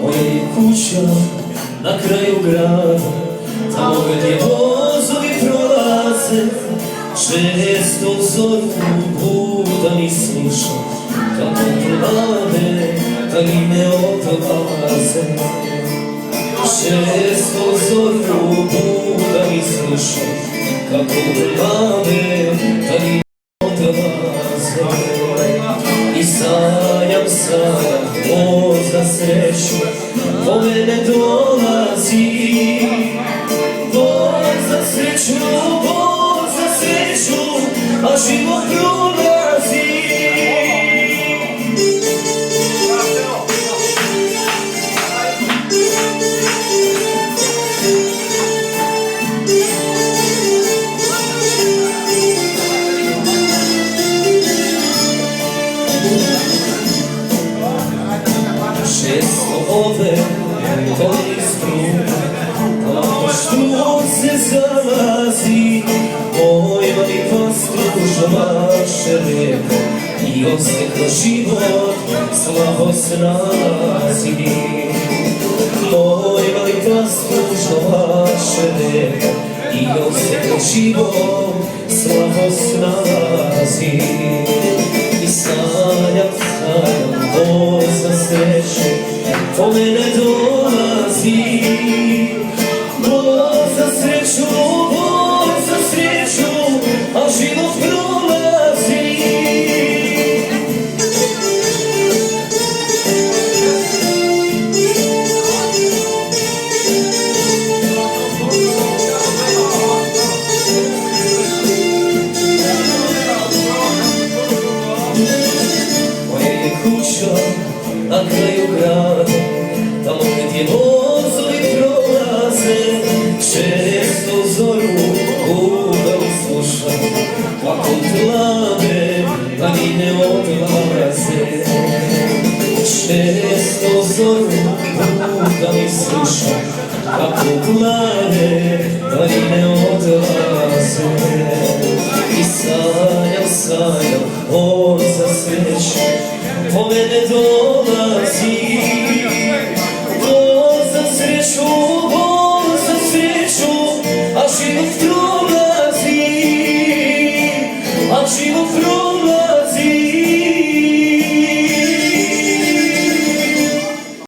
Moja je kuća na kraju grada, tamo gdje vozovi prolaze. Često u zoru budam i slušam kako plave daljine odlaze. Često u zoru budam i slušam kako plave daljine odlaze. I sanjam o za sreću, po mene dolazi. Bog za sreću, a život prolazi. Često ove kolistru, ako što se zalazi, moj mali pastruž maše lijepo i osteklo život slabo snazi. Moj mali pastruž maše lijepo i osteklo život slabo snazi. I sanjam o za sreću, po mene dolazi. Bog za sreću, a život prolazi. Moja je kuća na kraju grada, tamo gdje vozovi prolaze. Često u zoru budam i slušam kako plave daljine odlaze. Često u zoru budam i slušam kako plave daljine odlaze. I sanjam o za sreću, po mene dolazi.